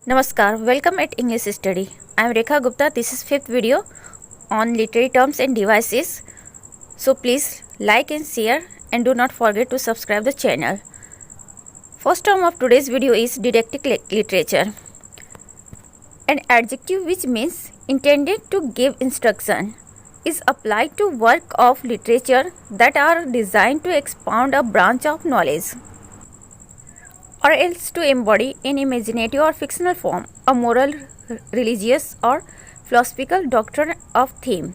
Namaskar, welcome at English Study. I am Rekha Gupta. This is fifth video on literary terms and devices. So please like and share and do not forget to subscribe the channel. First term of today's video is didactic literature. An adjective which means intended to give instruction is applied to work of literature that are designed to expound a branch of knowledge, or else to embody in imaginative or fictional form a moral, religious or philosophical doctrine of theme.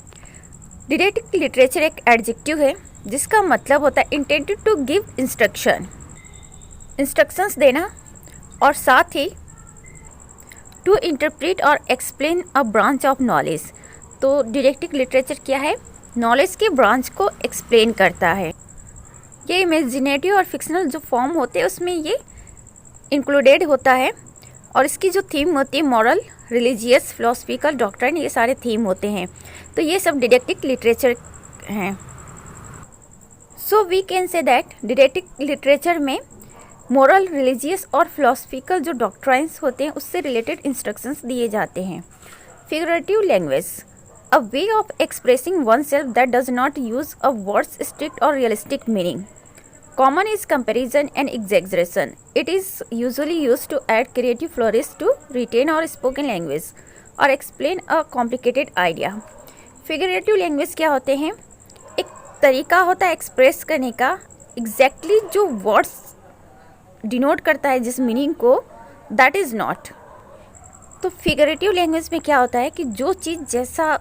Didactic literature एक adjective है जिसका मतलब होता है intended to give instructions देना, और साथ ही to interpret और explain a branch of knowledge. तो डिडेक्टिक लिटरेचर क्या है? नॉलेज के ब्रांच को एक्सप्लेन करता है। ये इमेजिनेटिव और फिक्शनल जो फॉर्म होते हैं उसमें ये इंक्लूडेड होता है, और इसकी जो थीम होती है मॉरल, रिलीजियस, फिलोसफिकल, डॉक्ट्रिन, ये सारे थीम होते हैं। तो ये सब डिडेक्टिक लिटरेचर हैं। So we can say that didactic literature में मॉरल, रिलीजियस और फिलोसफिकल जो डॉक्ट्राइन्स होते हैं उससे रिलेटेड इंस्ट्रक्शंस दिए जाते हैं। Figurative language, a way of expressing oneself that does not use a words strict और realistic meaning. Common is comparison and exaggeration. It is usually used to add creative flourish to written or spoken language or explain a complicated idea. Figurative language क्या होते हैं? एक तरीका होता है express करने का, एग्जैक्टली जो वर्ड्स डिनोट करता है जिस मीनिंग को, दैट इज़ नॉट। तो फिगरेटिव लैंग्वेज में क्या होता है कि जो चीज़ जैसा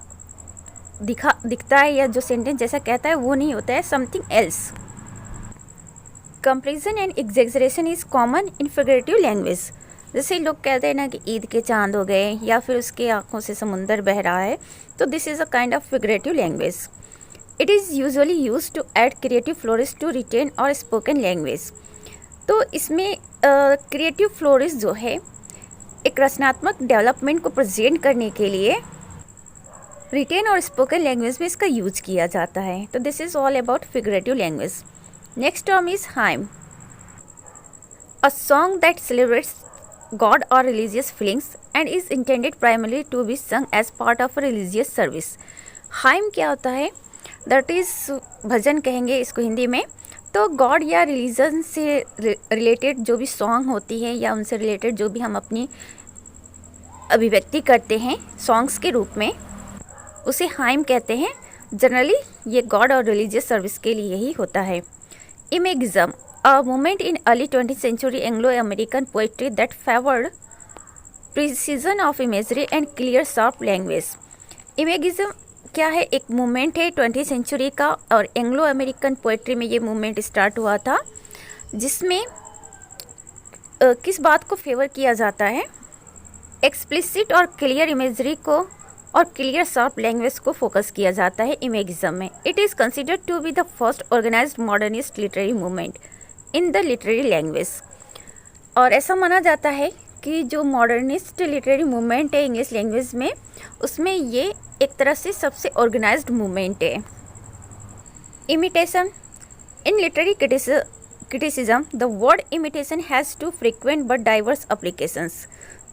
दिखता है या जो सेंटेंस जैसा कहता है वो नहीं होता है, something else. Comparison and exaggeration is common in figurative language. जैसे लोग कहते हैं ना कि ईद के चांद हो गए या फिर उसके आँखों से समुंदर बह रहा है, तो this is a kind of figurative language. It is usually use to add creative flourish to written और स्पोकन लैंग्वेज। तो इसमें क्रिएटिव फ्लोरिश जो है एक रचनात्मक डेवलपमेंट को प्रेजेंट करने के लिए रिटेन और स्पोकन लैंग्वेज में इसका यूज किया जाता है। तो this is all about figurative language. Next term is hymn, a song that celebrates God or religious feelings and is intended primarily to be sung as part of a religious service. Hymn क्या होता है? That is भजन कहेंगे इसको हिंदी में। तो God या religion से related जो भी सॉन्ग होती है या उनसे रिलेटेड जो भी हम अपनी अभिव्यक्ति करते हैं सॉन्ग्स के रूप में, उसे हाइम कहते हैं। जनरली ये गॉड और रिलीजियस सर्विस के लिए ही होता है। Imagism, a movement in early 20th century Anglo-American poetry that favored precision of imagery and clear sharp language. Imagism क्या है? एक मूवमेंट है 20th सेंचुरी का, और एंग्लो अमेरिकन पोएट्री में ये मूवमेंट स्टार्ट हुआ था, जिसमें किस बात को फेवर किया जाता है? एक्सप्लिसिट और क्लियर इमेजरी को और क्लियर शार्प लैंग्वेज को फोकस किया जाता है इमेजिज्म में। It is considered to be the first organised modernist literary movement in the literary language. और ऐसा माना जाता है कि जो मॉडर्निस्ट लिटरेरी मूवमेंट है इंग्लिश लैंग्वेज में, उसमें ये एक तरह से सबसे ऑर्गेनाइज्ड मूवमेंट है। Imitation, in literary criticism, the word imitation has two frequent but diverse applications: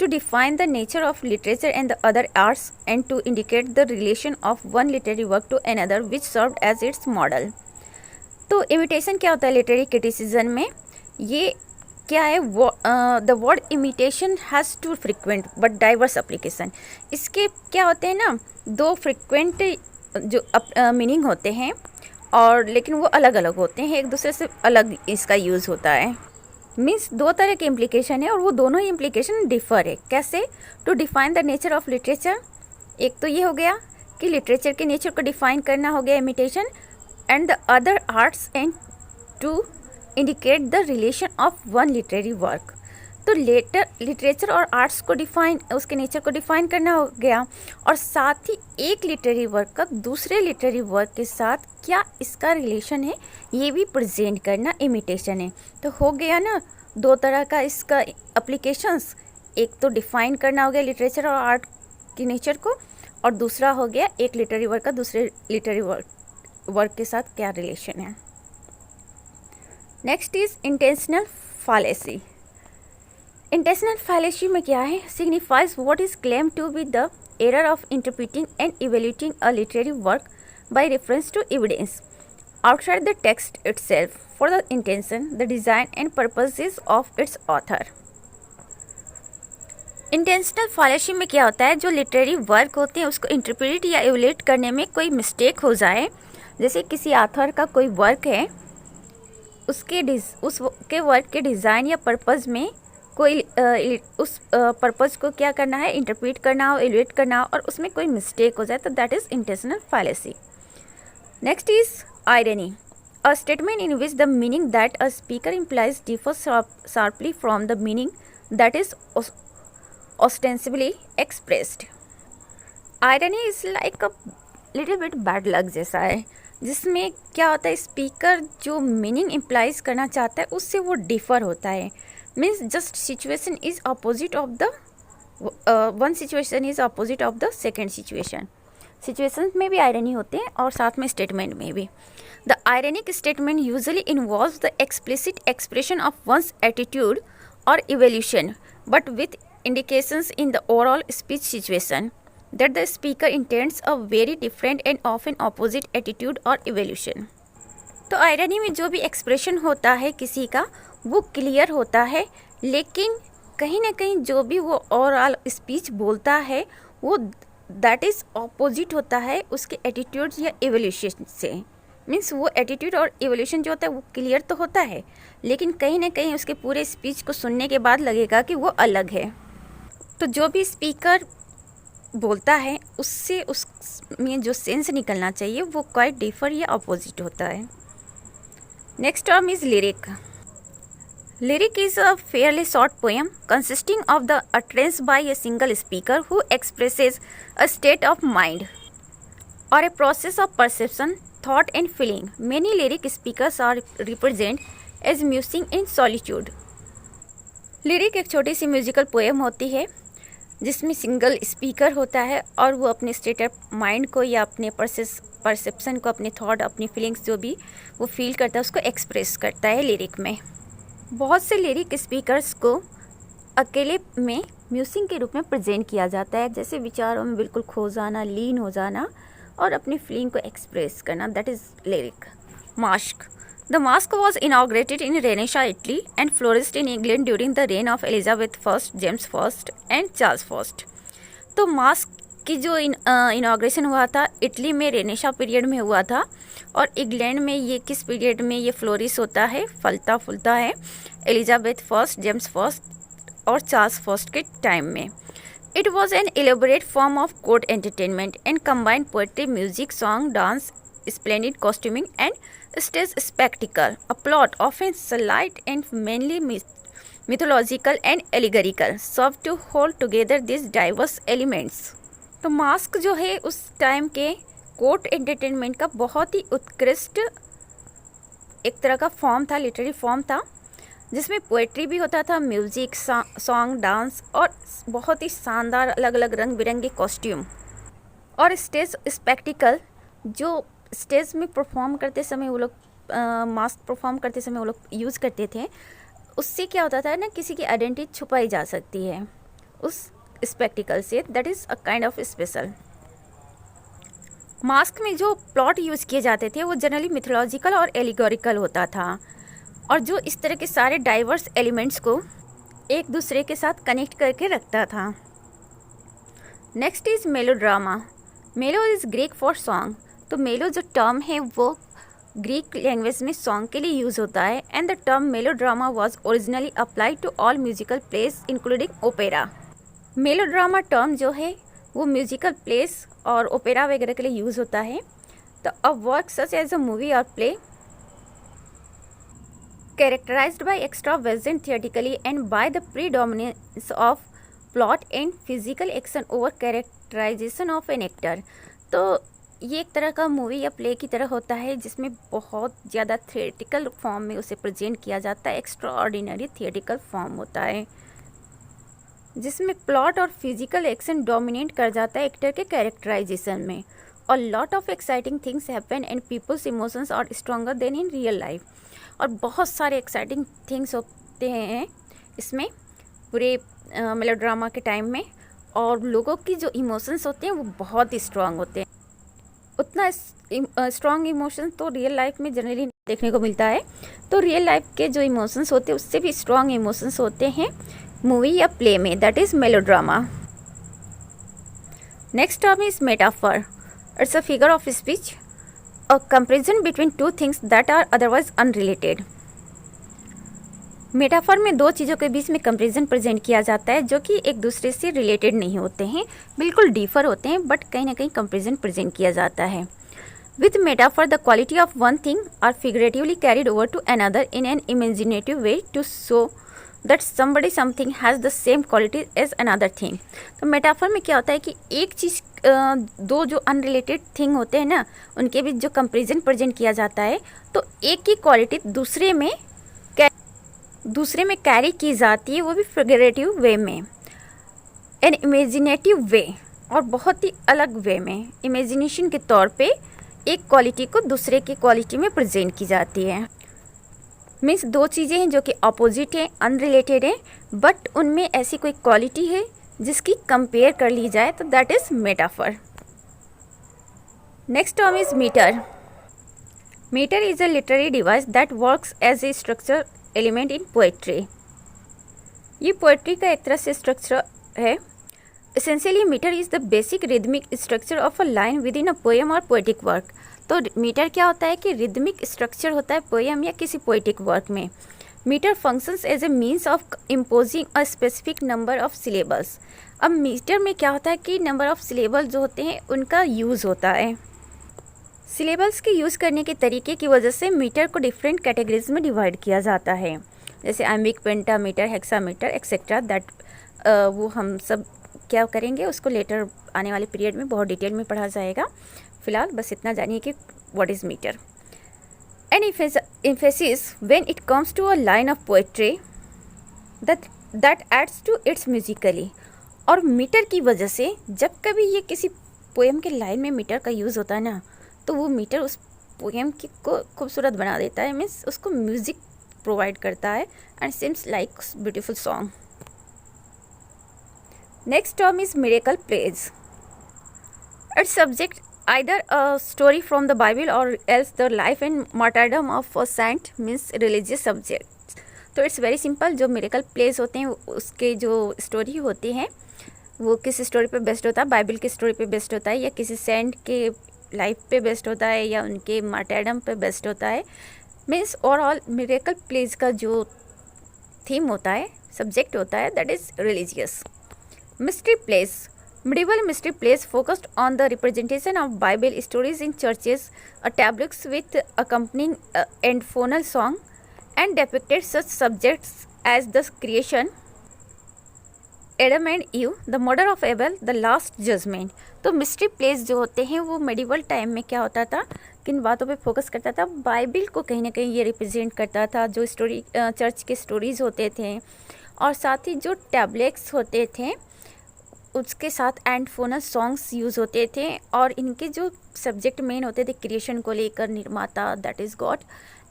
to define the nature of literature and the other arts, and to indicate the relation of one literary work to another which served as its model. तो imitation क्या होता है literary criticism में? ये क्या है? The word imitation has two frequent but diverse application. इसके क्या होते हैं ना, दो फ्रिक्वेंट जो मीनिंग होते हैं, और लेकिन वो अलग अलग होते हैं, एक दूसरे से अलग इसका यूज़ होता है। मीन्स दो तरह के इम्प्लीकेशन है और वो दोनों ही इम्प्लीकेशन डिफर है। कैसे? To define the nature of literature, एक तो ये हो गया कि लिटरेचर के नेचर को डिफाइन करना हो गया imitation, and the other arts, and to indicate the relation of one literary work. तो लिटरेचर और आर्ट्स को डिफाइन, उसके नेचर को डिफाइन करना हो गया, और साथ ही एक लिटरेरी वर्क का दूसरे लिटरेरी वर्क के साथ क्या इसका रिलेशन है ये भी प्रेजेंट करना इमिटेशन है। तो हो गया ना दो तरह का इसका एप्लीकेशंस, एक तो डिफाइन करना हो गया लिटरेचर और आर्ट की नेचर को, और दूसरा हो गया एक लिटरेरी वर्क का दूसरे लिटरेरी वर्क के साथ क्या रिलेशन है। Next is intentional fallacy. Intentional fallacy में क्या है, signifies what is claim to be the error of interpreting and evaluating a literary work by reference to evidence outside the text itself for the intention, the design and purposes of its author. Intentional fallacy में क्या होता है, जो literary work होते हैं उसको interpret या एवलेट करने में कोई मिस्टेक हो जाए, जैसे किसी ऑथर का कोई वर्क है, उसके वर्क के डिज़ाइन या पर्पज़ में कोई उस पर्पज़ को क्या करना है, इंटरप्रेट करना हो, एवलेट करना हो, और उसमें कोई मिस्टेक हो जाए तो that is intentional fallacy. Next is irony, a statement in which the meaning that a speaker implies differs sharply from the meaning that is ostensibly expressed. Irony is like a little bit bad luck जैसा है, जिसमें क्या होता है, speaker जो meaning implies करना चाहता है उससे वो डिफ़र होता है. Means just situation is opposite of the one situation is opposite of the second situation. Situations में भी आयरनी होते हैं और साथ में स्टेटमेंट में भी. The ironic statement usually involves the explicit expression of one's attitude और evolution, but with indications in the overall speech situation that the speaker intends a very different and often opposite attitude और evolution. तो irony में जो भी expression होता है किसी का वो क्लियर होता है, लेकिन कहीं ना कहीं जो भी वो ओवरऑल स्पीच बोलता है वो दैट इज़ ऑपोजिट होता है उसके एटीट्यूड या इवोल्यूशन से. मीन्स वो एटीट्यूड और इवोल्यूशन जो होता है वो क्लियर तो होता है, लेकिन कहीं ना कहीं उसके पूरे स्पीच को सुनने के बाद लगेगा कि वो अलग है. तो जो भी स्पीकर बोलता है उससे उसमें जो सेंस निकलना चाहिए वो क्वाइट डिफर या अपोजिट होता है. Next term is lyric. Lyric is a fairly short poem consisting of the utterance by a single speaker who expresses a state of mind or a process of perception, thought and feeling. Many lyric speakers are represented as musing in solitude. Lyric एक छोटी सी musical poem होती है जिसमें single speaker होता है और वो अपने स्टेट ऑफ माइंड को या अपने परसेप्शन को, अपने थॉट, अपनी फीलिंग्स जो भी वो फील करता है उसको एक्सप्रेस करता है लिरिक में. बहुत से लिरिक स्पीकर्स को अकेले में म्यूजिक के रूप में प्रेजेंट किया जाता है, जैसे विचारों में बिल्कुल खो जाना, लीन हो जाना और अपनी फीलिंग को एक्सप्रेस करना, that is lyric. Mask. The mask was inaugurated in Renaissance, Italy and flourished in England during the rain of Elizabeth first, James first and Charles first. तो मास्क की जो इनाग्रेशन हुआ था इटली में Renaissance period में हुआ था, और इंग्लैंड में ये किस पीरियड में ये फ्लोरिश होता है, फलता फूलता है, एलिजाबेथ फर्स्ट, जेम्स फर्स्ट और चार्ल्स फर्स्ट के टाइम में. It was an elaborate form of court entertainment and combined poetry, music, song, dance, splendid costuming and stage spectacle. A plot often slight and mainly mythological and allegorical serve to hold together these diverse elements. तो mask जो है उस time के court entertainment का बहुत ही उत्कृष्ट एक तरह का फॉर्म था, लिटरेरी फॉर्म था, जिसमें पोएट्री भी होता था, म्यूजिक, सॉन्ग, डांस और बहुत ही शानदार अलग अलग रंग बिरंगे कॉस्ट्यूम और स्टेज स्पेक्टिकल. जो स्टेज में परफॉर्म करते समय वो लोग मास्क परफॉर्म करते समय वो लोग यूज़ करते थे, उससे क्या होता था ना, किसी की आइडेंटिटी छुपाई जा सकती है उस स्पेक्टिकल से. That is a kind of special. Mask में जो प्लॉट यूज़ किए जाते थे वो जनरली मिथोलॉजिकल और एलिगोरिकल होता था, और जो इस तरह के सारे डाइवर्स एलिमेंट्स को एक दूसरे के साथ कनेक्ट करके रखता था. Next is melodrama. मेलो इज़ ग्रीक फॉर सॉन्ग. तो मेलो जो टर्म है वो ग्रीक लैंग्वेज में सॉन्ग के लिए यूज़ होता है, and the term melodrama was originally applied to all musical plays including opera. Melodrama term जो है वो म्यूजिकल प्लेस और ओपेरा वगैरह के लिए यूज़ होता है. तो a work such as a movie और play characterized by extravagant theatrically and by the predominance of plot and physical action over characterization of an actor. तो ये एक तरह का मूवी या प्ले की तरह होता है जिसमें बहुत ज़्यादा थिएटिकल फॉर्म में उसे प्रेजेंट किया जाता है. एक्स्ट्रा ऑर्डिनरी थिएटिकल फॉर्म होता है जिसमें प्लॉट और फिजिकल एक्शन डोमिनेट कर जाता है एक्टर के कैरेक्टराइजेशन में, और lot of exciting things happen and peoples emotions are stronger than in real life. और बहुत सारे एक्साइटिंग थिंग्स होते हैं इसमें, पूरे मेलोड्रामा के टाइम में, और लोगों की जो इमोशंस होते हैं वो बहुत ही स्ट्रांग होते हैं। उतना स्ट्रांग इमोशंस तो रियल लाइफ में जनरली देखने को मिलता है। तो रियल लाइफ के जो इमोशंस होते हैं उससे भी स्ट्रांग इमोशंस होते हैं मूवी या प्ले में, that is melodrama. Next term is metaphor. It's a figure of speech, a comparison between two things that are otherwise unrelated. Metaphor में दो चीज़ों के बीच में कंपैरिजन प्रेजेंट किया जाता है जो कि एक दूसरे से रिलेटेड नहीं होते हैं, बिल्कुल डिफर होते हैं, बट कहीं ना कहीं कंपैरिजन प्रेजेंट किया जाता है। With metaphor the quality of one thing are figuratively carried over to another in an imaginative way to show that somebody something has the same quality as another thing. तो metaphor में क्या होता है कि एक चीज़ दो जो अनरिलेटेड थिंग होते हैं ना, उनके बीच जो कंपैरिजन प्रेजेंट किया जाता है, तो एक की क्वालिटी दूसरे में कैरी की जाती है, वो भी फिगरेटिव वे में, एन इमेजिनेटिव वे, और बहुत ही अलग वे में, इमेजिनेशन के तौर पे एक क्वालिटी को दूसरे की क्वालिटी में प्रेजेंट की जाती है। मीन्स दो चीज़ें हैं जो कि अपोजिट हैं, अनरिलेटेड हैं, बट उनमें ऐसी कोई क्वालिटी है जिसकी कंपेयर कर ली जाए, तो that is metaphor. Next term is metre. Metre is a literary device that works as a structure element in poetry. ये पोएट्री का एक तरह से स्ट्रक्चर है। Essentially metre is the basic rhythmic structure of a line within a poem और poetic work. तो metre क्या होता है कि रिदमिक स्ट्रक्चर होता है पोएम या किसी पोएटिक वर्क में। Metre functions as a means of imposing a specific number of syllables. अब मीटर में क्या होता है कि नंबर ऑफ सिलेबल जो होते हैं उनका यूज़ होता है। सिलेबल्स के यूज़ करने के तरीके की वजह से मीटर को डिफरेंट कैटेगरीज में डिवाइड किया जाता है, जैसे आइमिक, पेंटामीटर, हेक्सामीटर एक्सेट्रा। दैट वो हम सब क्या करेंगे उसको लेटर आने वाले पीरियड में बहुत डिटेल में पढ़ा जाएगा। फिलहाल बस इतना जानिए कि what is metre. An emphasis when it comes to a line of poetry that adds to its musically। और मीटर की वजह से जब कभी ये किसी पोएम के लाइन में मीटर का यूज़ होता है ना, तो वो मीटर उस पोएम की को खूबसूरत बना देता है, मीन्स उसको म्यूज़िक प्रोवाइड करता है, and seems like beautiful song. Next term is miracle plays. Its subject either a story from the Bible or else the life and martyrdom of a saint, means religious subjects। तो it's very simple. जो miracle place होते हैं उसके जो story होती है वो किस स्टोरी पे बेस्ड होता है, बाइबल की स्टोरी पे बेस्ड होता है, या किसी सेंट के लाइफ पे बेस्ड होता है, या उनके मार्टायरडम पे बेस्ड होता है। मीन्स ओवरऑल मिरेकल प्लेस का जो थीम होता है, सब्जेक्ट होता है, that is religious. Mystery place. Medieval mystery plays focused on the representation of Bible stories in churches, a tableaux with accompanying antiphonal song, and depicted such subjects as the creation, Adam and Eve, the murder of Abel, the last judgment। तो mystery place जो होते हैं वो medieval time में क्या होता था, किन बातों पे फोकस करता था, बाइबल को कहीं ना कहीं ये रिप्रेजेंट करता था, जो स्टोरी चर्च के स्टोरीज होते थे, और साथ ही जो टैबलेट्स होते थे उसके साथ एंडफोनल सॉन्ग्स यूज़ होते थे, और इनके जो सब्जेक्ट मेन होते थे क्रिएशन को लेकर, निर्माता that is God,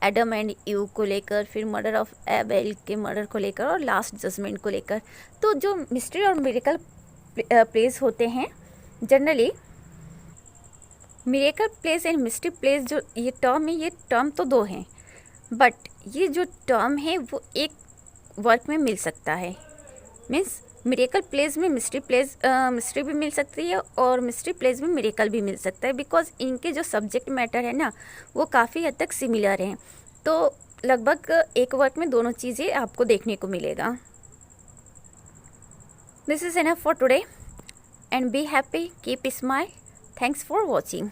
Adam and ewe को लेकर, फिर मर्डर ऑफ एबेल के मर्डर को लेकर, और लास्ट जजमेंट को लेकर। तो जो मिस्ट्री और मिरेकल प्लेस होते हैं, generally miracle place and mystery place जो ये टर्म है, ये टर्म तो दो हैं, बट ये जो टर्म है वो एक वर्क में मिल सकता है। मीन्स मिरेकल प्लेस में मिस्ट्री भी मिल सकती है, और मिस्ट्री प्लेस में मिरेकल भी मिल सकता है, बिकॉज इनके जो सब्जेक्ट मैटर है ना वो काफ़ी हद तक सिमिलर हैं। तो लगभग एक वर्क में दोनों चीज़ें आपको देखने को मिलेगा। This is enough for today and be happy, keep smile. Thanks for watching.